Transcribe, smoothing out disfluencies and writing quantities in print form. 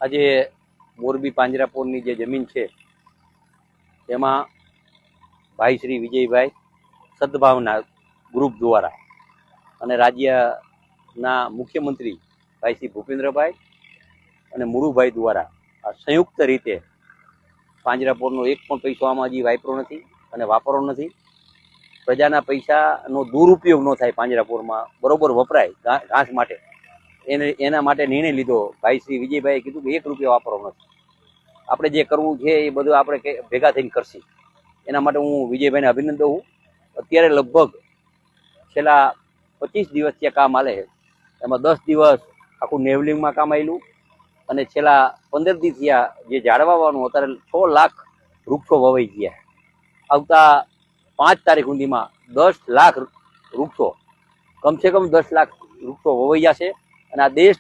આજે મોરબી પાંજરાપોળની જે જમીન છે તેમાં ભાઈ શ્રી વિજયભાઈ સદભાવના ગ્રુપ દ્વારા અને રાજ્યના મુખ્યમંત્રી ભાઈ શ્રી ભૂપેન્દ્રભાઈ અને મુરુભાઈ દ્વારા આ સંયુક્ત રીતે પાંજરાપોળનો એક પણ પૈસો આમાં હજી વાપરો નથી અને વાપરવો નથી. પ્રજાના પૈસાનો દુરુપયોગ ન થાય, પાંજરાપોળમાં બરોબર વપરાય ઘાસ માટે, એના માટે નિર્ણય લીધો. ભાઈ શ્રી વિજયભાઈએ કીધું કે 1 રૂપિયા વાપરવો નથી, આપણે જે કરવું છે એ બધું આપણે ભેગા થઈને કરશી. એના માટે હું વિજયભાઈને અભિનંદન દઉં. અત્યારે લગભગ છેલ્લા 25 દિવસ ત્યાં કામ હાલે છે, એમાં 10 દિવસ આખું નેવલિંગમાં કામ આવેલું અને છેલ્લા 15 દિવસ થયા જે ઝાડવા વાવવાનું અત્યારે 6 લાખ વૃક્ષો વવાઈ ગયા. આવતા 5 તારીખ સુધીમાં 10 લાખ વૃક્ષો, કમસે કમ 10 લાખ વૃક્ષો વવાઈ જશે અને આ દેશ